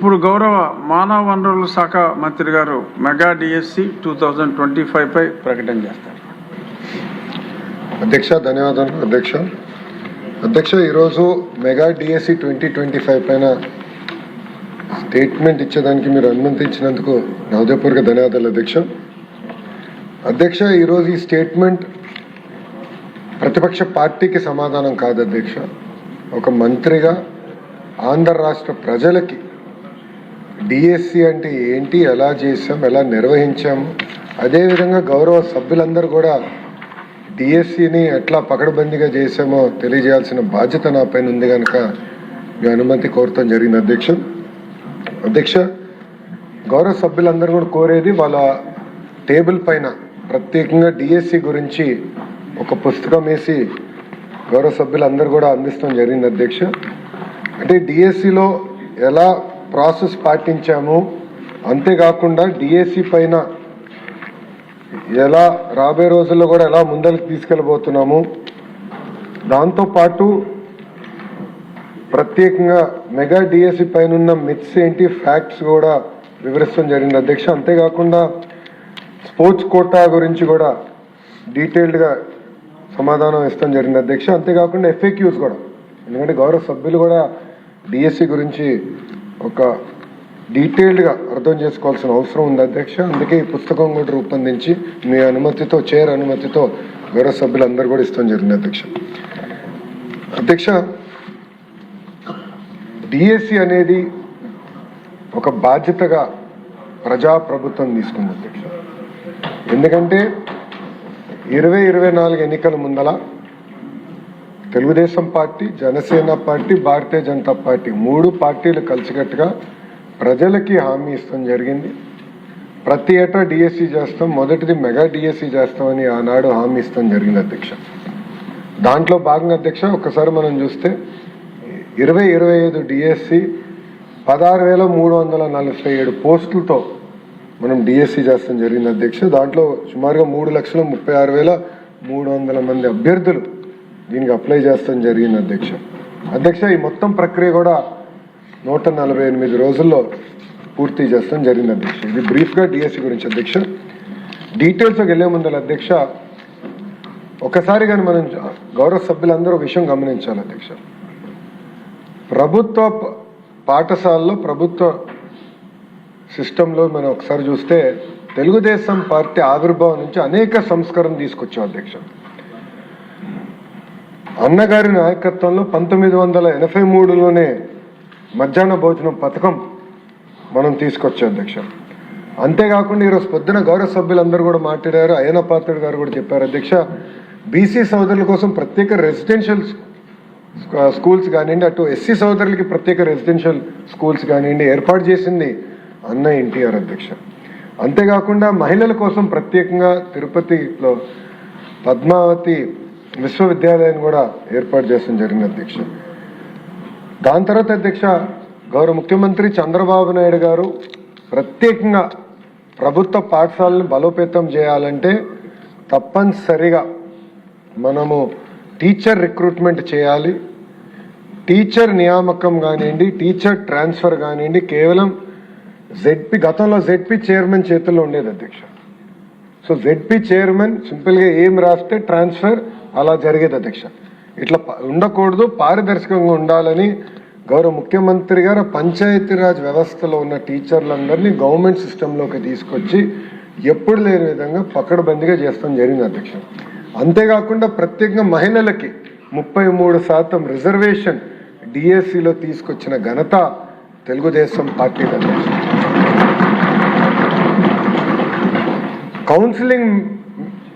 ఇప్పుడు గౌరవ మానవ వనరుల శాఖ మంత్రి గారు మెగా డిఎస్సి 2025 పై ప్రకటన చేస్తారు. అధ్యక్ష, ధన్యవాదాలు అధ్యక్ష. అధ్యక్ష, ఈరోజు మెగా డిఎస్సి 2025 పైన స్టేట్మెంట్ ఇచ్చేదానికి మీరు అనుమతించినందుకు నా హృదయపూర్వక ధన్యవాదాలు అధ్యక్ష. అధ్యక్ష, ఈరోజు ఈ స్టేట్మెంట్ ప్రతిపక్ష పార్టీకి సమాధానం కాదు అధ్యక్ష. ఒక మంత్రిగా ఆంధ్ర రాష్ట్ర ప్రజలకి డిఎస్సి అంటే ఏంటి, ఎలా చేసాం, ఎలా నిర్వహించాము, అదేవిధంగా గౌరవ సభ్యులందరూ కూడా డిఎస్సిని ఎట్లా పకడ్బందీగా చేసామో తెలియజేయాల్సిన బాధ్యత నా పైన ఉంది కనుక మీ అనుమతి కోరటం జరిగింది అధ్యక్ష. అధ్యక్ష, గౌరవ సభ్యులందరూ కూడా కోరేది వాళ్ళ టేబుల్ పైన ప్రత్యేకంగా డిఎస్సి గురించి ఒక పుస్తకం వేసి గౌరవ సభ్యులందరూ కూడా అందిస్తాం జరిగింది అధ్యక్ష. అంటే డిఎస్సిలో ఎలా ప్రాసెస్ పాటించాము, అంతేకాకుండా డిఎస్సి పైన ఎలా రాబోయే రోజుల్లో కూడా ఎలా ముందరికి తీసుకెళ్ళబోతున్నాము, దాంతోపాటు ప్రత్యేకంగా మెగా డిఎస్సి పైన ఉన్న మిత్స్ ఏంటి, ఫ్యాక్ట్స్ కూడా వివరిస్తాం జరిగింది అధ్యక్ష. అంతేకాకుండా స్పోర్ట్స్ కోటా గురించి కూడా డీటెయిల్డ్గా సమాధానం ఇస్తాం జరిగింది అధ్యక్ష. అంతేకాకుండా ఎఫ్ఏక్యూస్ కూడా, ఎందుకంటే గౌరవ సభ్యులు కూడా డిఎస్సి గురించి ఒక డీటెయిల్డ్గా అర్థం చేసుకోవాల్సిన అవసరం ఉంది అధ్యక్ష. అందుకే ఈ పుస్తకం కూడా రూపొందించి మీ అనుమతితో, చైర్ అనుమతితో గౌరవ సభ్యులందరూ కూడా ఇస్తాం జరిగింది అధ్యక్ష. అధ్యక్ష, డిఎస్సి అనేది ఒక బాధ్యతగా ప్రజాప్రభుత్వం తీసుకుంది అధ్యక్ష. ఎందుకంటే 2024 ఎన్నికల ముందల Telugu Desam party, Janasena party, Bharatiya Janata party 3 పార్టీలు కలిసికట్టుగా ప్రజలకి హామీ ఇస్తాం జరిగింది. ప్రతి ఏటా డిఎస్సి చేస్తాం, మొదటిది మెగా డిఎస్సి చేస్తామని ఆనాడు హామీ ఇస్తాం జరిగింది అధ్యక్ష. దాంట్లో భాగంగా అధ్యక్ష ఒకసారి మనం చూస్తే 2025 డిఎస్సి 16,347 పోస్టులతో మనం డిఎస్సి చేస్తాం జరిగింది అధ్యక్ష. దాంట్లో సుమారుగా 3,36,300 మంది అభ్యర్థులు దీనికి అప్లై చేస్తాం జరిగింది అధ్యక్ష. అధ్యక్ష, ఈ మొత్తం ప్రక్రియ కూడా 148 రోజుల్లో పూర్తి చేస్తాం జరిగింది అధ్యక్ష. ఇది బ్రీఫ్గా డిఎస్సి గురించి అధ్యక్ష. డీటెయిల్స్కి వెళ్ళే ముందు అధ్యక్ష ఒకసారి కానీ మనం గౌరవ సభ్యులందరూ విషయం గమనించాలి అధ్యక్ష. ప్రభుత్వ పాఠశాలలో, ప్రభుత్వ సిస్టంలో మనం ఒకసారి చూస్తే తెలుగుదేశం పార్టీ ఆవిర్భావం నుంచి అనేక సంస్కరణ తీసుకొచ్చాం అధ్యక్ష. అన్నగారి నాయకత్వంలో 1983లోనే మధ్యాహ్న భోజనం పథకం మనం తీసుకొచ్చాం అధ్యక్ష. అంతేకాకుండా ఈరోజు పొద్దున గౌరవ సభ్యులందరూ కూడా మాట్లాడారు, అయ్యన పాత్రుడు గారు కూడా చెప్పారు అధ్యక్ష. బీసీ సోదరుల కోసం ప్రత్యేక రెసిడెన్షియల్ స్కూల్స్ కానివ్వండి, అటు ఎస్సీ సోదరులకి ప్రత్యేక రెసిడెన్షియల్ స్కూల్స్ కానివ్వండి ఏర్పాటు చేసింది అన్న ఎన్టీఆర్ అధ్యక్ష. అంతేకాకుండా మహిళల కోసం ప్రత్యేకంగా తిరుపతిలో పద్మావతి విశ్వవిద్యాలయాన్ని కూడా ఏర్పాటు చేస్తాం జరిగింది అధ్యక్ష. దాని తర్వాత అధ్యక్ష గౌరవ ముఖ్యమంత్రి చంద్రబాబు నాయుడు గారు ప్రత్యేకంగా ప్రభుత్వ పాఠశాలను బలోపేతం చేయాలంటే తప్పనిసరిగా మనము టీచర్ రిక్రూట్మెంట్ చేయాలి. టీచర్ నియామకం కానివ్వండి, టీచర్ ట్రాన్స్ఫర్ కానివ్వండి కేవలం గతంలో జెడ్పీ చైర్మన్ చేతుల్లో ఉండేది అధ్యక్ష. సో జెడ్పీ చైర్మన్ సింపుల్గా ఏం రాస్తే ట్రాన్స్ఫర్ అలా జరిగేది అధ్యక్ష. ఇట్లా ఉండకూడదు, పారదర్శకంగా ఉండాలని గౌరవ ముఖ్యమంత్రి గారు పంచాయతీరాజ్ వ్యవస్థలో ఉన్న టీచర్లందరినీ గవర్నమెంట్ సిస్టంలోకి తీసుకొచ్చి ఎప్పుడు లేని విధంగా పకడ్బందీగా చేస్తాం జరిగింది అధ్యక్ష. అంతేకాకుండా ప్రత్యేకంగా మహిళలకి 33% రిజర్వేషన్ డిఎస్సిలో తీసుకొచ్చిన ఘనత తెలుగుదేశం పార్టీ అధ్యక్ష. కౌన్సిలింగ్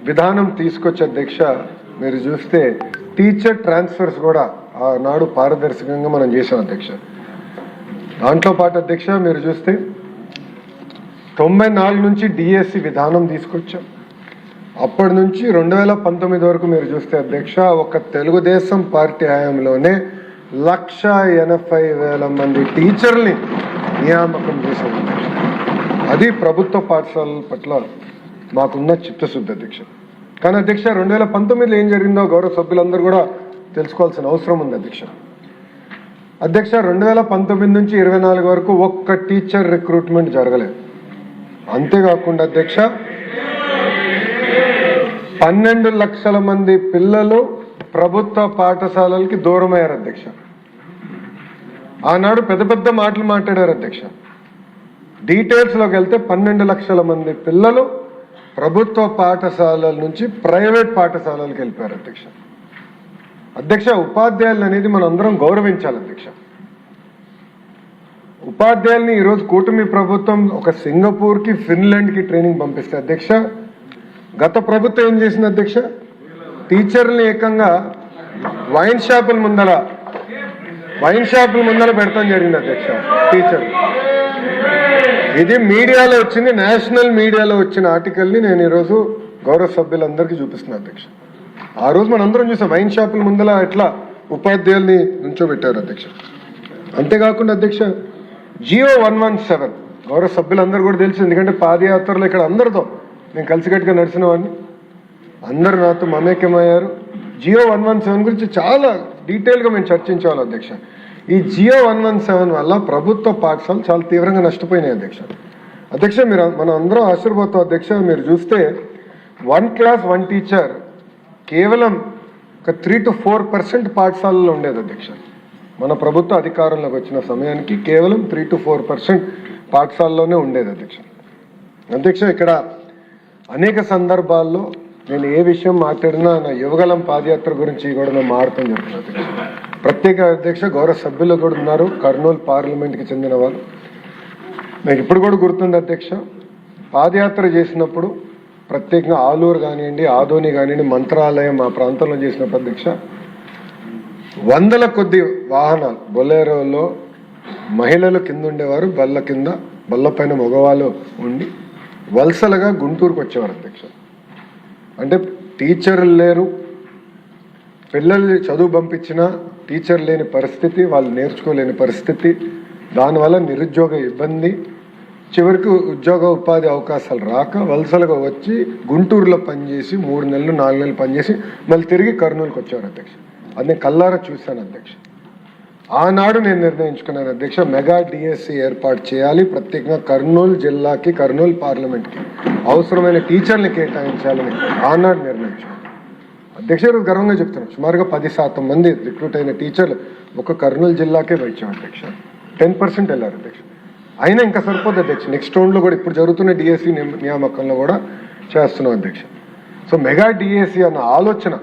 విధానం తీసుకొచ్చే అధ్యక్ష మీరు చూస్తే టీచర్ ట్రాన్స్ఫర్స్ కూడా ఆనాడు పారదర్శకంగా మనం చేసాం అధ్యక్ష. దాంట్లో పాటు అధ్యక్ష మీరు చూస్తే 94 నుంచి డిఎస్సి విధానం తీసుకొచ్చాం. అప్పటి నుంచి 2019 వరకు మీరు చూస్తే అధ్యక్ష ఒక తెలుగుదేశం పార్టీ హయాంలోనే 1,80,000 మంది టీచర్ని నియామకం చేశాం అధ్యక్ష. అది ప్రభుత్వ పాఠశాలల పట్ల మాకున్న చిత్తశుద్ధి అధ్యక్ష. కానీ అధ్యక్ష 2019లో ఏం జరిగిందో గౌరవ సభ్యులందరూ కూడా తెలుసుకోవాల్సిన అవసరం ఉంది అధ్యక్ష. అధ్యక్ష 2019 నుంచి 24 వరకు ఒక్క టీచర్ రిక్రూట్మెంట్ జరగలేదు. అంతేకాకుండా అధ్యక్ష 12 లక్షల మంది పిల్లలు ప్రభుత్వ పాఠశాలలకి దూరమయ్యారు అధ్యక్ష. ఆనాడు పెద్ద పెద్ద మాటలు మాట్లాడారు అధ్యక్ష. డీటెయిల్స్లోకి వెళ్తే 12 లక్షల మంది పిల్లలు ప్రభుత్వ పాఠశాలల నుంచి ప్రైవేట్ పాఠశాలలకు వెళ్ళిపోయారు అధ్యక్ష. అధ్యక్ష ఉపాధ్యాయులు అనేది మనం అందరం గౌరవించాలి అధ్యక్ష. ఉపాధ్యాయుల్ని ఈరోజు కూటమి ప్రభుత్వం ఒక సింగపూర్కి ఫిన్లాండ్కి ట్రైనింగ్ పంపిస్తే అధ్యక్ష, గత ప్రభుత్వం ఏం చేసింది అధ్యక్ష? టీచర్ని ఏకంగా వైన్ షాపుల ముందర పెడతాం జరిగింది అధ్యక్ష. టీచర్ ఇది మీడియాలో వచ్చింది, నేషనల్ మీడియాలో వచ్చిన ఆర్టికల్ని నేను ఈరోజు గౌరవ సభ్యులందరికీ చూపిస్తున్నాను అధ్యక్ష. ఆ రోజు మనం అందరం చూసాం వైన్ షాపుల ముందర ఎట్లా ఉపాధ్యాయుల్ని నుంచోబెట్టారు అధ్యక్ష. అంతేకాకుండా అధ్యక్ష జియో 117 గౌరవ సభ్యులందరూ కూడా తెలుసు, ఎందుకంటే పాదయాత్రలో ఇక్కడ అందరితో నేను కలిసికట్టుగా నడిచిన వాడిని, అందరు నాతో మమేకమయ్యారు. జియో 117 గురించి చాలా డీటెయిల్గా మేము చర్చించాలి అధ్యక్ష. ఈ జియో 117 వల్ల ప్రభుత్వ పాఠశాలలు చాలా తీవ్రంగా నష్టపోయినాయి అధ్యక్ష. అధ్యక్ష మనం అందరం ఆశీర్వాదం అధ్యక్ష. మీరు చూస్తే 1 క్లాస్ 1 టీచర్ కేవలం ఒక 3 to 4% పాఠశాలలో ఉండేది అధ్యక్ష. మన ప్రభుత్వ అధికారంలోకి వచ్చిన సమయానికి కేవలం 3 to 4% పాఠశాలలోనే ఉండేది అధ్యక్ష. అధ్యక్ష ఇక్కడ అనేక సందర్భాల్లో నేను ఏ విషయం మాట్లాడినా నా యువగలం పాదయాత్ర గురించి కూడా నేను మాట్లాడటం జరుగుతుంది అధ్యక్ష. ప్రత్యేక అధ్యక్ష గౌరవ సభ్యులు కూడా ఉన్నారు, కర్నూలు పార్లమెంట్కి చెందిన వాళ్ళు. నాకు ఇప్పుడు కూడా గుర్తుంది అధ్యక్ష, పాదయాత్ర చేసినప్పుడు ప్రత్యేకంగా ఆలూరు కానివ్వండి, ఆదోని కానివ్వండి, మంత్రాలయం ఆ ప్రాంతంలో చేసినప్పుడు అధ్యక్ష వందల కొద్ది వాహనాలు బొలేరోలో మహిళలు కింద ఉండేవారు, బల్ల పైన మగవాళ్ళు ఉండి వలసలుగా గుంటూరుకు వచ్చేవారు అధ్యక్ష. అంటే టీచర్లు లేరు, పిల్లల్ని చదువు పంపించినా టీచర్ లేని పరిస్థితి, వాళ్ళు నేర్చుకోలేని పరిస్థితి, దానివల్ల నిరుద్యోగ ఇబ్బంది, చివరికి ఉద్యోగ ఉపాధి అవకాశాలు రాక వలసలుగా వచ్చి గుంటూరులో పనిచేసి 3 నెలలు 4 నెలలు పనిచేసి మళ్ళీ తిరిగి కర్నూలుకి వచ్చేవారు అధ్యక్ష. అది నేను కల్లారా చూశాను అధ్యక్ష. ఆనాడు నేను నిర్ణయించుకున్నాను అధ్యక్ష, మెగా డిఎస్సి ఏర్పాటు చేయాలి, ప్రత్యేకంగా కర్నూలు జిల్లాకి, కర్నూలు పార్లమెంట్కి అవసరమైన టీచర్లు కేటాయించాలని ఆనాడు నిర్ణయించాను అధ్యక్ష. గర్వంగా చెప్తున్నాను, సుమారుగా 10% మంది రిక్రూట్ అయిన టీచర్లు ఒక కర్నూలు జిల్లాకే వచ్చాం అధ్యక్ష. 10% వెళ్ళారు అధ్యక్ష. అయినా ఇంకా సరిపోద్ది అధ్యక్ష. నెక్స్ట్ రౌండ్లో కూడా ఇప్పుడు జరుగుతున్న డిఎస్సి నియామకంలో కూడా చేస్తున్నాం అధ్యక్ష. సో మెగా డిఎస్సి అన్న ఆలోచన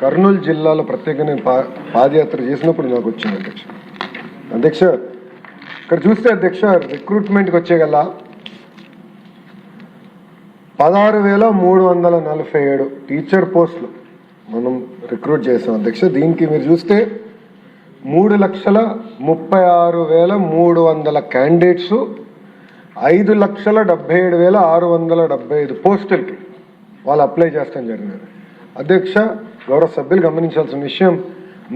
కర్నూలు జిల్లాలో ప్రత్యేకంగా నేను పాదయాత్ర చేసినప్పుడు నాకు వచ్చింది అధ్యక్ష. అధ్యక్ష ఇక్కడ చూస్తే అధ్యక్ష రిక్రూట్మెంట్కి వచ్చేగల 16,347 టీచర్ పోస్టులు మనం రిక్రూట్ చేసాం అధ్యక్ష. దీనికి మీరు చూస్తే 3,36,300 క్యాండిడేట్స్, 5,77,675 పోస్టులకి వాళ్ళు అప్లై చేస్తాం జరిగినది అధ్యక్ష. గౌరవ సభ్యులు గమనించాల్సిన విషయం,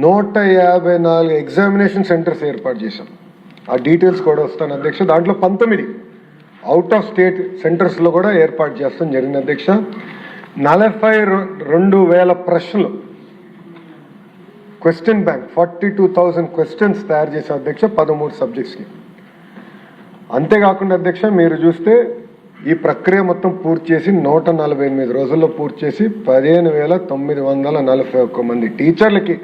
154 ఎగ్జామినేషన్ సెంటర్స్ ఏర్పాటు చేశాం. ఆ డీటెయిల్స్ కూడా వస్తాను అధ్యక్ష. దాంట్లో 19 అవుట్ ఆఫ్ స్టేట్ సెంటర్స్లో కూడా ఏర్పాటు చేస్తాం జరిగింది అధ్యక్ష. 42,000 ప్రశ్నలు, క్వశ్చన్ బ్యాంక్ 42,000 క్వశ్చన్స్ తయారు చేసే అధ్యక్ష 13 సబ్జెక్ట్స్కి. అంతేకాకుండా అధ్యక్ష మీరు చూస్తే ఈ ప్రక్రియ మొత్తం పూర్తి చేసి 148 రోజుల్లో పూర్తి చేసి 15,941 మంది టీచర్లకి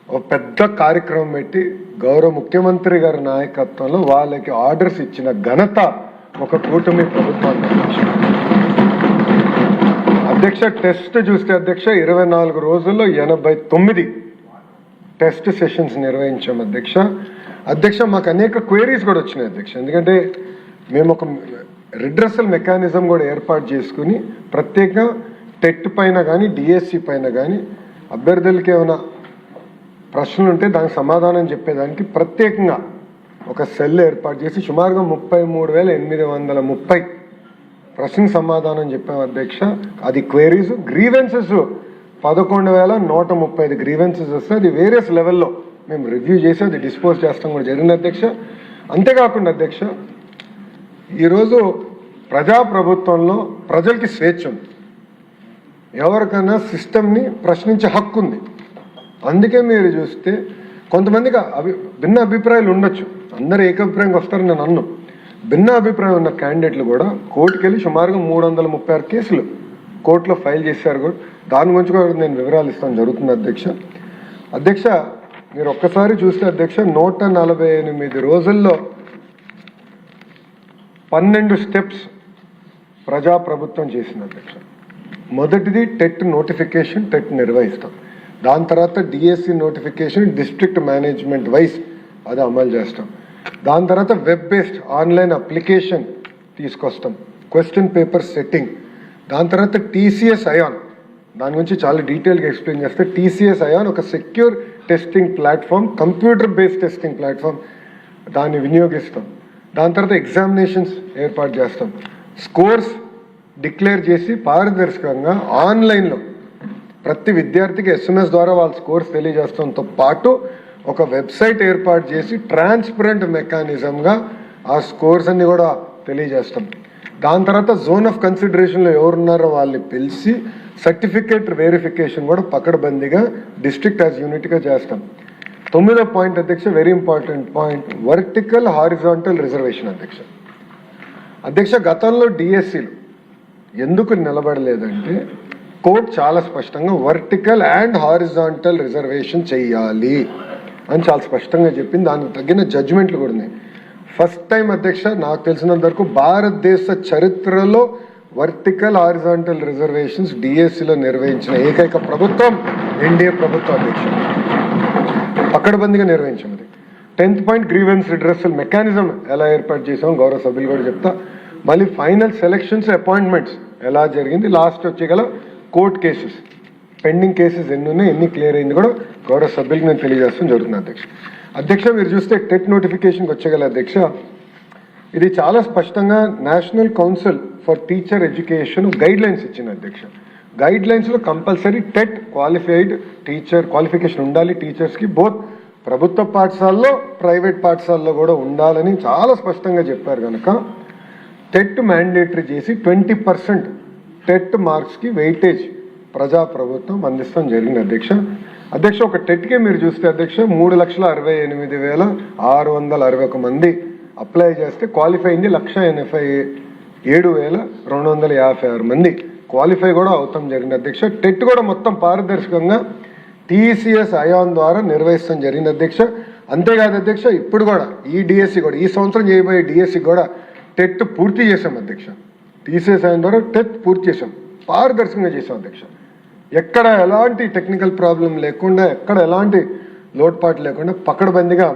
ఒక పెద్ద కార్యక్రమం పెట్టి గౌరవ ముఖ్యమంత్రి గారి నాయకత్వంలో వాళ్ళకి ఆర్డర్స్ ఇచ్చిన ఘనత ఒక కూటమి ప్రభుత్వాన్ని అధ్యక్ష. టెస్ట్ చూస్తే అధ్యక్ష 24 రోజుల్లో 89 టెస్ట్ సెషన్స్ నిర్వహించాం అధ్యక్ష. అధ్యక్ష మాకు అనేక క్వైరీస్ కూడా వచ్చినాయి అధ్యక్ష, ఎందుకంటే మేము ఒక రిడ్రెసల్ మెకానిజం కూడా ఏర్పాటు చేసుకుని ప్రత్యేకంగా టెట్ పైన కానీ డిఎస్సి పైన కానీ అభ్యర్థులకి ఏమైనా ప్రశ్నలు ఉంటే దానికి సమాధానం చెప్పేదానికి ప్రత్యేకంగా ఒక సెల్ ఏర్పాటు చేసి సుమారుగా 33,830 ప్రశ్నకు సమాధానం చెప్పాం అధ్యక్ష. అది క్వైరీస్. గ్రీవెన్సెస్ 11,135 గ్రీవెన్సెస్ వస్తే అది వేరియస్ లెవెల్లో మేము రివ్యూ చేసి అది డిస్పోజ్ చేస్తాం కూడా జరిగింది అధ్యక్ష. అంతేకాకుండా అధ్యక్ష ఈరోజు ప్రజాప్రభుత్వంలో ప్రజలకి స్వేచ్ఛ ఉంది, ఎవరికైనా సిస్టమ్ని ప్రశ్నించే హక్కు ఉంది. అందుకే మీరు చూస్తే కొంతమందికి భిన్న అభిప్రాయాలు ఉండొచ్చు, అందరూ ఏకాభిప్రాయంగా వస్తారని నేను అన్ను. భిన్న అభిప్రాయం ఉన్న క్యాండిడేట్లు కూడా కోర్టుకు వెళ్ళి సుమారుగా 336 కేసులు కోర్టులో ఫైల్ చేశారు కూడా. దాని గురించి కూడా నేను వివరాలు ఇస్తాను జరుగుతుంది అధ్యక్ష. మీరు ఒక్కసారి చూస్తే అధ్యక్ష 148 రోజుల్లో 12 స్టెప్స్ ప్రజాప్రభుత్వం చేసింది అధ్యక్ష. మొదటిది టెట్ నోటిఫికేషన్, టెట్ నిర్వహిస్తాం. దాని తర్వాత DSC notification district management wise అది అమలు చేస్తాం. దాని తర్వాత వెబ్ బేస్డ్ ఆన్లైన్ అప్లికేషన్ తీసుకొస్తాం, క్వశ్చన్ పేపర్ సెట్టింగ్. దాని తర్వాత టీసీఎస్ అయాన్, దాని గురించి చాలా డీటెయిల్గా ఎక్స్ప్లెయిన్ చేస్తే టీసీఎస్ అయాన్ ఒక secure testing platform, computer based testing platform, దాన్ని వినియోగిస్తాం. దాని తర్వాత ఎగ్జామినేషన్స్ ఏర్పాటు చేస్తాం. స్కోర్స్ డిక్లేర్ చేసి పారదర్శకంగా ఆన్లైన్లో ప్రతి విద్యార్థికి SMS ద్వారా వాళ్ళ స్కోర్స్ తెలియజేస్తాంతో పాటు ఒక వెబ్సైట్ ఏర్పాటు చేసి ట్రాన్స్పరెంట్ మెకానిజంగా ఆ స్కోర్స్ అన్ని కూడా తెలియజేస్తాం. దాని తర్వాత జోన్ ఆఫ్ కన్సిడరేషన్లో ఎవరున్నారో వాళ్ళని పిలిచి సర్టిఫికేట్ వెరిఫికేషన్ కూడా పకడ్బందీగా డిస్ట్రిక్ట్ యాజ్ యూనిట్గా చేస్తాం. 9వ పాయింట్ అధ్యక్ష, very important point, vertical horizontal reservation అధ్యక్ష. గతంలో డిఎస్సీలు ఎందుకు నిలబడలేదంటే కోర్టు చాలా స్పష్టంగా వర్టికల్ అండ్ హారిజాంటల్ రిజర్వేషన్ చెయ్యాలి అని చాలా స్పష్టంగా చెప్పింది. దానికి తగిన జడ్జిమెంట్లు కూడా ఉన్నాయి. ఫస్ట్ టైం అధ్యక్ష నాకు తెలిసినంత వరకు భారతదేశ చరిత్రలో వర్టికల్ హారిజాంటల్ రిజర్వేషన్స్ డిఎస్సిలో నిర్వహించిన ఏకైక ప్రభుత్వం ఎన్డీఏ ప్రభుత్వం అధ్యక్ష. పకడ్బందీగా నిర్వహించినది. 10th point grievance redressal mechanism ఎలా ఏర్పాటు చేసాం గౌరవ సభ్యులు కూడా చెప్తా. మళ్ళీ ఫైనల్ సెలక్షన్స్ అపాయింట్మెంట్స్ ఎలా జరిగింది, లాస్ట్ వచ్చే కోర్ట్ కేసెస్, పెండింగ్ కేసెస్ ఎన్ని ఉన్నాయి, ఎన్ని క్లియర్ అయింది కూడా గౌరవ సభ్యులకు నేను తెలియజేస్తాను జరుగుతుంది అధ్యక్ష. మీరు చూస్తే టెట్ నోటిఫికేషన్కి వచ్చేగల అధ్యక్ష, ఇది చాలా స్పష్టంగా National Council for Teacher Education guide lines ఇచ్చింది అధ్యక్ష. గైడ్ లైన్స్లో compulsory TET qualified teacher qualification ఉండాలి టీచర్స్కి, బోత్ ప్రభుత్వ పాఠశాలలో ప్రైవేట్ పాఠశాలలో కూడా ఉండాలని చాలా స్పష్టంగా చెప్పారు కనుక టెట్ మ్యాండేటరీ చేసి 20% టెట్ మార్క్స్కి వెయిటేజ్ ప్రజాప్రభుత్వం అందిస్తాం జరిగింది అధ్యక్ష. ఒక టెట్కే మీరు చూస్తే అధ్యక్ష 3,68,661 మంది అప్లై చేస్తే క్వాలిఫై అయింది 1,87,256 మంది క్వాలిఫై కూడా అవుతాం జరిగింది అధ్యక్ష. టెట్ కూడా మొత్తం పారదర్శకంగా టీసీఎస్ అయాన్ ద్వారా నిర్వహిస్తాం జరిగింది అధ్యక్ష. అంతేకాదు అధ్యక్ష, ఇప్పుడు కూడా ఈ డిఎస్సి కూడా ఈ సంవత్సరం చేయబోయే డిఎస్సి కూడా టెట్ పూర్తి చేసాం అధ్యక్ష. టీసీఎస్ అయాన్ ద్వారా టెట్ పూర్తి చేసాం, పారదర్శకంగా చేసాం అధ్యక్ష. ఎక్కడ ఎలాంటి టెక్నికల్ ప్రాబ్లం లేకుండా, ఎక్కడ ఎలాంటి లోటుపాటు లేకుండా పకడ్బందీగా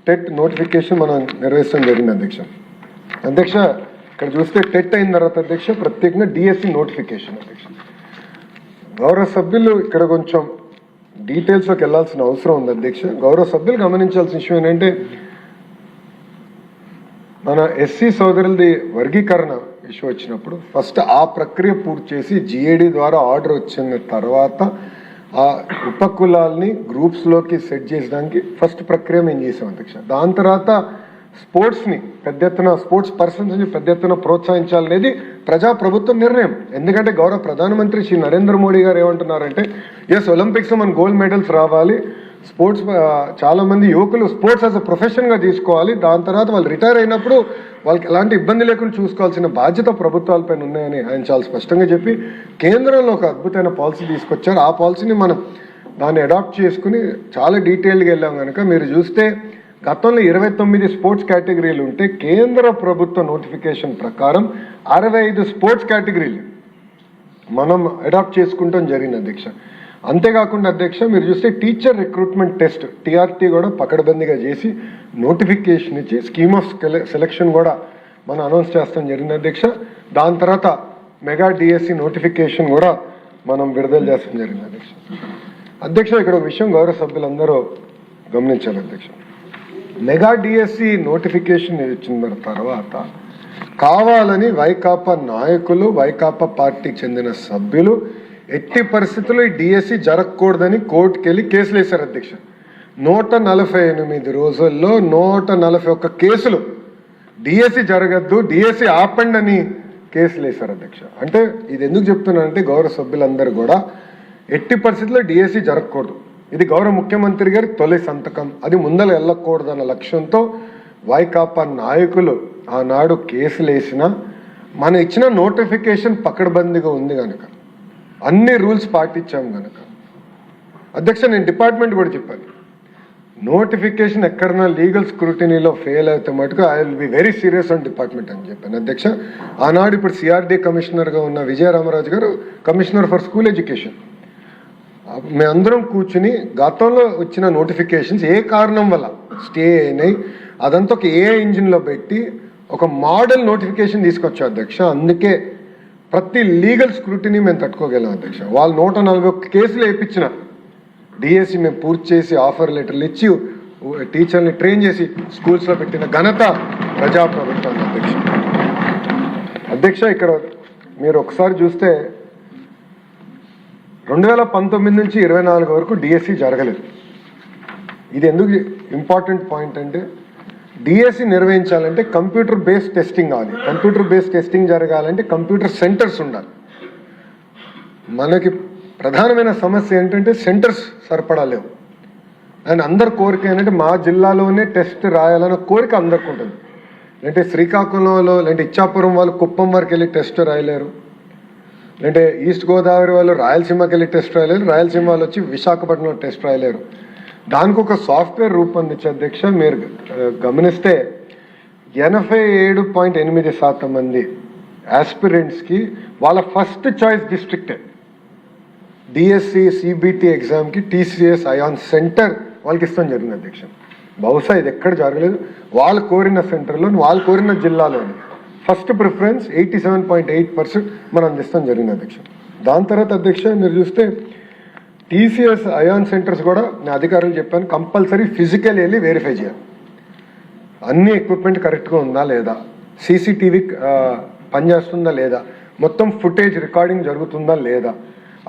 టెట్ నోటిఫికేషన్ మనం నిర్వహిస్తాం జరిగింది అధ్యక్ష. ఇక్కడ చూస్తే టెట్ అయిన తర్వాత అధ్యక్ష ప్రత్యేకంగా డిఎస్సి నోటిఫికేషన్ అధ్యక్ష. గౌరవ సభ్యులు ఇక్కడ కొంచెం డీటెయిల్స్లోకి వెళ్లాల్సిన అవసరం ఉంది అధ్యక్ష. గౌరవ సభ్యులు గమనించాల్సిన విషయం ఏంటంటే మన ఎస్సీ సోదరులది వర్గీకరణ ఇష్యూ వచ్చినప్పుడు ఫస్ట్ ఆ ప్రక్రియ పూర్తి చేసి జిఏడి ద్వారా ఆర్డర్ వచ్చిన తర్వాత ఆ ఉపకులాల్ని గ్రూప్స్లోకి సెట్ చేసడానికి ఫస్ట్ ప్రక్రియ మేము చేసాం అధ్యక్ష. దాని తర్వాత స్పోర్ట్స్ని పెద్ద ఎత్తున స్పోర్ట్స్ పర్సన్స్ని పెద్ద ఎత్తున ప్రోత్సహించాలనేది ప్రజాప్రభుత్వం నిర్ణయం. ఎందుకంటే గౌరవ ప్రధానమంత్రి శ్రీ నరేంద్ర మోడీ గారు ఏమంటున్నారంటే ఒలింపిక్స్లో మన గోల్డ్ మెడల్స్ రావాలి, స్పోర్ట్స్ చాలామంది యువకులు స్పోర్ట్స్ యాజ్ అ ప్రొఫెషన్గా తీసుకోవాలి, దాని తర్వాత వాళ్ళు రిటైర్ అయినప్పుడు వాళ్ళకి ఎలాంటి ఇబ్బంది లేకుండా చూసుకోవాల్సిన బాధ్యత ప్రభుత్వాలపైన ఉన్నాయని ఆయన చాలా స్పష్టంగా చెప్పి కేంద్రంలో ఒక అద్భుతమైన పాలసీ తీసుకొచ్చారు. ఆ పాలసీని మనం దాన్ని అడాప్ట్ చేసుకుని చాలా డీటెయిల్డ్గా వెళ్ళాం కనుక మీరు చూస్తే గతంలో 29 స్పోర్ట్స్ కేటగిరీలు ఉంటే కేంద్ర ప్రభుత్వ నోటిఫికేషన్ ప్రకారం 65 స్పోర్ట్స్ కేటగిరీలు మనం అడాప్ట్ చేసుకుంటాం జరిగింది అధ్యక్ష. అంతేకాకుండా అధ్యక్ష మీరు చూస్తే టీచర్ రిక్రూట్మెంట్ టెస్ట్ టీఆర్టీ కూడా పకడ్బందీగా చేసి నోటిఫికేషన్ ఇచ్చి స్కీమ్ ఆఫ్ సెలక్షన్ కూడా మనం అనౌన్స్ చేస్తాం జరిగింది అధ్యక్ష. దాని తర్వాత మెగా డిఎస్సి నోటిఫికేషన్ కూడా మనం విడుదల చేస్తాం జరిగింది అధ్యక్ష. ఇక్కడ ఒక విషయం గౌరవ సభ్యులందరూ గమనించాలి అధ్యక్ష. మెగా డిఎస్సి నోటిఫికేషన్ ఇచ్చిన తర్వాత కావాలని వైకాపా నాయకులు, వైకాపా పార్టీకి చెందిన సభ్యులు ఎట్టి పరిస్థితుల్లో ఈ డిఎస్సి జరగకూడదని కోర్టుకు వెళ్ళి కేసులు వేశారు అధ్యక్ష. 148 రోజుల్లో 141 కేసులు డిఎస్సి జరగద్దు, డిఎస్సి ఆపండి అని కేసులు వేశారు అధ్యక్ష. అంటే ఇది ఎందుకు చెప్తున్నానంటే గౌరవ సభ్యులందరూ కూడా ఎట్టి పరిస్థితుల్లో డిఎస్సి జరగకూడదు, ఇది గౌరవ ముఖ్యమంత్రి గారి తొలి సంతకం. అది ముందర వెళ్ళకూడదన్న లక్ష్యంతో వైకాపా నాయకులు ఆనాడు కేసులు వేసిన మనం ఇచ్చిన నోటిఫికేషన్ పకడ్బందీగా ఉంది కనుక, అన్ని రూల్స్ పాటించాం కనుక అధ్యక్ష, నేను డిపార్ట్మెంట్ కూడా చెప్పాను, నోటిఫికేషన్ ఎక్కడన్నా లీగల్ స్క్రూటినీలో ఫెయిల్ అయితే మటుకు I will be very serious on department అని చెప్పాను అధ్యక్ష. ఆనాడు ఇప్పుడు సిఆర్డీ కమిషనర్గా ఉన్న విజయరామరాజు గారు కమిషనర్ ఫర్ స్కూల్ ఎడ్యుకేషన్, మేమందరం కూర్చుని గతంలో వచ్చిన నోటిఫికేషన్స్ ఏ కారణం వల్ల స్టే అయినాయి అదంతా ఒక ఏ ఇంజిన్లో పెట్టి ఒక మోడల్ నోటిఫికేషన్ తీసుకొచ్చాం అధ్యక్ష. అందుకే ప్రతి లీగల్ స్క్రూటినీ మేము తట్టుకోగలం అధ్యక్ష. వాళ్ళు 141 కేసులు వేయించిన డిఎస్సి మేము పూర్తి చేసి ఆఫర్ లెటర్లు ఇచ్చి టీచర్ని ట్రైన్ చేసి స్కూల్స్లో పెట్టిన ఘనత ప్రజాప్రభుత్వాన్ని అధ్యక్ష. అధ్యక్ష, ఇక్కడ మీరు ఒకసారి చూస్తే 2019 నుంచి 24 వరకు డిఎస్సి జరగలేదు. ఇది ఎందుకు ఇంపార్టెంట్ పాయింట్ అంటే, డిఎస్సి నిర్వహించాలంటే కంప్యూటర్ బేస్డ్ టెస్టింగ్ కావాలి. కంప్యూటర్ బేస్డ్ టెస్టింగ్ జరగాలంటే కంప్యూటర్ సెంటర్స్ ఉండాలి. మనకి ప్రధానమైన సమస్య ఏంటంటే సెంటర్స్ సరిపడాలేవు. అండ్ అందరి కోరిక ఏంటంటే మా జిల్లాలోనే టెస్ట్ రాయాలన్న కోరిక అందరికి ఉంటుంది. అంటే శ్రీకాకుళంలో లేదంటే ఇచ్చాపురం వాళ్ళు కుప్పం వరకు వెళ్ళి టెస్ట్ రాయలేరు, అంటే ఈస్ట్ గోదావరి వాళ్ళు రాయలసీమకి వెళ్ళి టెస్ట్ రాయలేరు, రాయలసీమ వాళ్ళు వచ్చి విశాఖపట్నంలో టెస్ట్ రాయలేరు. దానికి ఒక సాఫ్ట్వేర్ రూపొందించే అధ్యక్ష. మీరు గమనిస్తే 87.8% మంది ఆస్పిరెంట్స్కి వాళ్ళ ఫస్ట్ చాయిస్ డిస్ట్రిక్టే డిఎస్సి సిబిటి ఎగ్జామ్కి టీసీఎస్ అయాన్ సెంటర్ వాళ్ళకి ఇస్తాం జరిగింది అధ్యక్ష. బహుశా ఇది ఎక్కడ జరగలేదు. వాళ్ళు కోరిన సెంటర్లో వాళ్ళు కోరిన జిల్లాలోని ఫస్ట్ ప్రిఫరెన్స్ 87.8% మనం అందిస్తాం జరిగింది అధ్యక్ష. దాని తర్వాత అధ్యక్ష మీరు చూస్తే టీసీఎస్ అయాన్ సెంటర్స్ కూడా నేను అధికారులు చెప్పాను, కంపల్సరీ ఫిజికల్ వెళ్ళి వెరిఫై చేయాలి. అన్ని ఎక్విప్మెంట్ కరెక్ట్గా ఉందా లేదా, సీసీటీవీ పనిచేస్తుందా లేదా, మొత్తం ఫుటేజ్ రికార్డింగ్ జరుగుతుందా లేదా,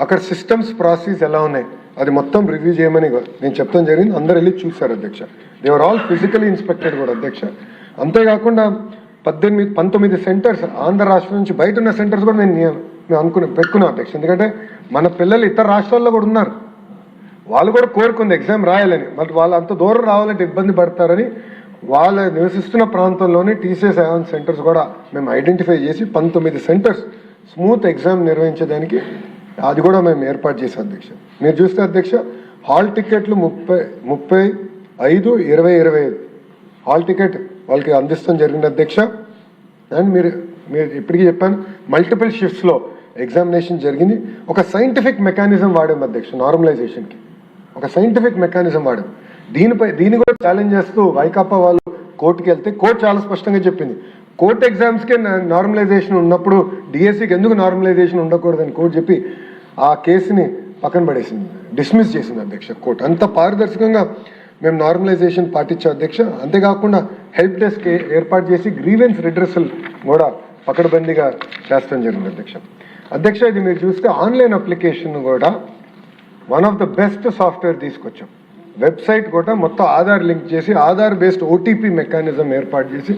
అక్కడ సిస్టమ్స్ ప్రాసెస్ ఎలా ఉన్నాయి అది మొత్తం రివ్యూ చేయమని నేను చెప్తాం జరిగింది. అందరు వెళ్ళి చూశారు అధ్యక్ష. దేవర్ ఆల్ ఫిజికలీ ఇన్స్పెక్టెడ్ కూడా అధ్యక్ష. అంతేకాకుండా 19 సెంటర్స్ ఆంధ్ర రాష్ట్రం నుంచి బయట ఉన్న సెంటర్స్ కూడా మేము పెట్టుకున్నాం అధ్యక్ష. ఎందుకంటే మన పిల్లలు ఇతర రాష్ట్రాల్లో కూడా ఉన్నారు, వాళ్ళు కూడా కోరుకుంది ఎగ్జామ్ రాయాలని, మరి వాళ్ళు అంత దూరం రావాలంటే ఇబ్బంది పడతారని వాళ్ళు నివసిస్తున్న ప్రాంతంలోనే టీసీఎస్ అయాన్ సెంటర్స్ కూడా మేము ఐడెంటిఫై చేసి 19 సెంటర్స్ స్మూత్ ఎగ్జామ్ నిర్వహించడానికి అది కూడా మేము ఏర్పాటు చేసాం అధ్యక్ష. మీరు చూస్తే అధ్యక్ష హాల్ టికెట్లు 35, 20 హాల్ టికెట్ వాళ్ళకి అందిస్తాం జరిగింది అధ్యక్ష. అండ్ మీరు ఇప్పటికీ చెప్పాను, మల్టిపుల్ షిఫ్ట్స్లో ఎగ్జామినేషన్ జరిగింది. ఒక సైంటిఫిక్ మెకానిజం వాడాం అధ్యక్ష, నార్మలైజేషన్కి ఒక సైంటిఫిక్ మెకానిజం వాడాం. దీన్ని కూడా ఛాలెంజ్ చేస్తూ వైకాపా వాళ్ళు కోర్టుకి వెళ్తే కోర్టు చాలా స్పష్టంగా చెప్పింది, కోర్టు ఎగ్జామ్స్కే నార్మలైజేషన్ ఉన్నప్పుడు డిఎస్సికి ఎందుకు నార్మలైజేషన్ ఉండకూడదని కోర్టు చెప్పి ఆ కేసుని పక్కన పడేసింది, డిస్మిస్ చేసింది అధ్యక్ష కోర్టు. అంత పారదర్శకంగా మేము నార్మలైజేషన్ పాటించాం అధ్యక్ష. అంతేకాకుండా హెల్ప్ డెస్క్ ఏర్పాటు చేసి గ్రీవెన్స్ రిడ్రెసల్ కూడా పకడ్బందీగా చేస్తాం జరిగింది అధ్యక్ష. అధ్యక్ష, ఇది మీరు చూస్తే ఆన్లైన్ అప్లికేషన్ కూడా one of the best software తీసుకొచ్చాం. వెబ్సైట్ కూడా మొత్తం ఆధార్ లింక్ చేసి ఆధార్ బేస్డ్ ఓటీపీ మెకానిజం ఏర్పాటు చేసి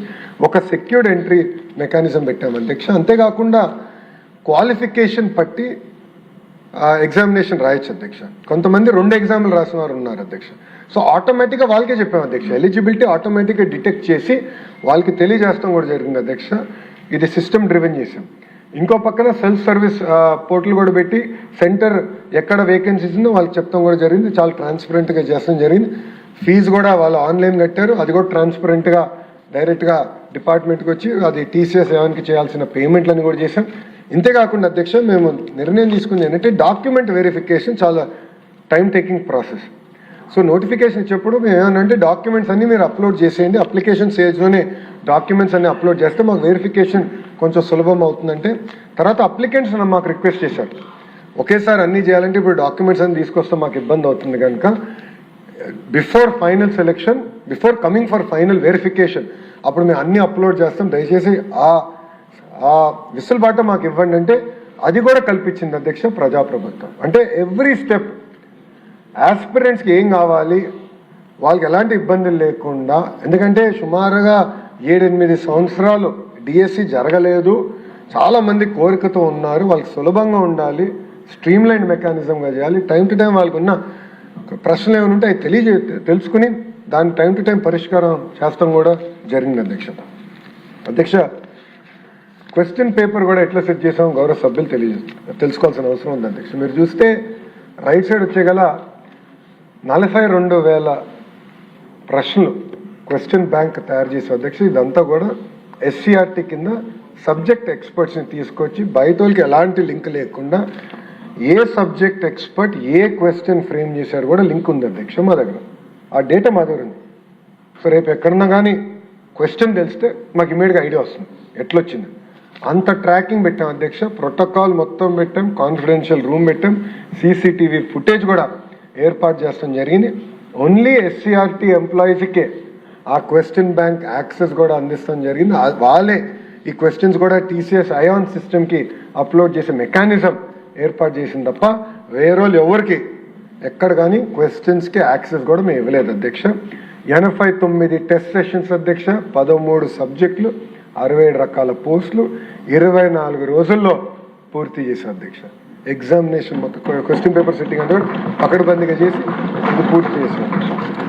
ఒక సెక్యూర్డ్ ఎంట్రీ మెకానిజం పెట్టాం అధ్యక్ష. అంతేకాకుండా క్వాలిఫికేషన్ పట్టి ఎగ్జామినేషన్ రాయొచ్చు అధ్యక్ష. కొంతమంది 2 ఎగ్జామ్లు రాసిన వారు ఉన్నారు అధ్యక్ష. సో ఆటోమేటిక్గా వాళ్ళకే చెప్పాం అధ్యక్ష, ఎలిజిబిలిటీ ఆటోమేటిక్గా డిటెక్ట్ చేసి వాళ్ళకి తెలియజేస్తాం కూడా జరిగింది అధ్యక్ష. ఇది సిస్టమ్ డ్రివెన్ చేసాం. ఇంకో పక్కన సెల్ఫ్ సర్వీస్ పోర్టల్ కూడా పెట్టి సెంటర్ ఎక్కడ వేకెన్సీస్ ఉందో వాళ్ళకి చెప్తాం కూడా జరిగింది. చాలా ట్రాన్స్పరెంట్గా చేస్తాం జరిగింది. ఫీజు కూడా వాళ్ళు ఆన్లైన్ కట్టారు, అది కూడా ట్రాన్స్పరెంట్గా డైరెక్ట్గా డిపార్ట్మెంట్కి వచ్చి అది టీసీఎస్ ఏవన్కి చేయాల్సిన పేమెంట్లని కూడా చేసాం. ఇంతేకాకుండా అధ్యక్ష మేము నిర్ణయం తీసుకుంది ఏంటంటే డాక్యుమెంట్ వెరిఫికేషన్ చాలా time taking process. So notification ఇచ్చేప్పుడు మేము ఏమనంటే డాక్యుమెంట్స్ అన్నీ మీరు అప్లోడ్ చేసేయండి, అప్లికేషన్ స్టేజ్లోనే డాక్యుమెంట్స్ అన్నీ అప్లోడ్ చేస్తే మాకు వెరిఫికేషన్ కొంచెం సులభం అవుతుందంటే. తర్వాత అప్లికెంట్స్ మాకు రిక్వెస్ట్ చేశారు, ఒకేసారి అన్నీ చేయాలంటే ఇప్పుడు డాక్యుమెంట్స్ అన్ని తీసుకొస్తే మాకు ఇబ్బంది అవుతుంది కనుక before final selection, before coming for final verification అప్పుడు మేము అన్నీ అప్లోడ్ చేస్తాం, దయచేసి ఆ విసులుబాట మాకు ఇవ్వండి అంటే అది కూడా కల్పించింది అధ్యక్ష ప్రజాప్రభుత్వం. అంటే ఎవ్రీ స్టెప్ ఆస్పిరెంట్స్కి ఏం కావాలి, వాళ్ళకి ఎలాంటి ఇబ్బందులు లేకుండా, ఎందుకంటే సుమారుగా 7-8 సంవత్సరాలు డిఎస్సి జరగలేదు, చాలామంది కోరికతో ఉన్నారు, వాళ్ళకి సులభంగా ఉండాలి, స్ట్రీమ్లైన్ మెకానిజంగా చేయాలి, టైం టు టైం వాళ్ళకు ఉన్న ప్రశ్నలు ఏమైనా ఉంటే అవి తెలుసుకుని దాని టైం టు టైం పరిష్కారం చేస్తాం కూడా జరిగింది అధ్యక్ష. అధ్యక్ష, క్వశ్చన్ పేపర్ కూడా ఎట్లా సెట్ చేసాం గౌరవ సభ్యులు తెలుసుకోవాల్సిన అవసరం ఉంది అధ్యక్ష. మీరు చూస్తే రైట్ సైడ్ వచ్చే గల 42,000 ప్రశ్నలు క్వశ్చన్ బ్యాంక్ తయారు చేసే అధ్యక్ష. ఇదంతా కూడా ఎస్సీఆర్టీ కింద సబ్జెక్ట్ ఎక్స్పర్ట్స్ని తీసుకొచ్చి బయటోళ్ళకి ఎలాంటి లింక్ లేకుండా ఏ సబ్జెక్ట్ ఎక్స్పర్ట్ ఏ క్వశ్చన్ ఫ్రేమ్ చేశారు కూడా లింక్ ఉంది అధ్యక్ష మా దగ్గర. ఆ డేటా మా దగ్గర ఉంది. సో రేపు ఎక్కడన్నా కానీ క్వశ్చన్ తెలిస్తే మాకు ఇమీడియట్గా ఐడియా వస్తుంది ఎట్లొచ్చింది. అంత ట్రాకింగ్ పెట్టాం అధ్యక్ష. ప్రోటోకాల్ మొత్తం పెట్టాం, కాన్ఫిడెన్షియల్ రూమ్ పెట్టాం, సీసీటీవీ ఫుటేజ్ కూడా ఏర్పాటు చేస్తాం జరిగింది. ఓన్లీ ఎస్సీఆర్టీ ఎంప్లాయీస్కే ఆ క్వశ్చన్ బ్యాంక్ యాక్సెస్ కూడా అందిస్తాం జరిగింది. వాళ్ళే ఈ క్వశ్చన్స్ కూడా టీసీఎస్ అయాన్ సిస్టమ్కి అప్లోడ్ చేసే మెకానిజం ఏర్పాటు చేసింది తప్ప వేరే ఎవరికి ఎక్కడ కానీ క్వశ్చన్స్కి యాక్సెస్ కూడా మేము ఇవ్వలేదు అధ్యక్ష. 89 టెస్ట్ సెషన్స్ అధ్యక్ష, 13 సబ్జెక్టులు, 67 రకాల పోస్టులు 24 రోజుల్లో పూర్తి చేశాం అధ్యక్ష. ఎగ్జామినేషన్ మొత్తం క్వశ్చన్ పేపర్ సెట్టింగ్ అంటే పకడ్బందీగా చేసి ఇది పూర్తి చేశాం అధ్యక్ష.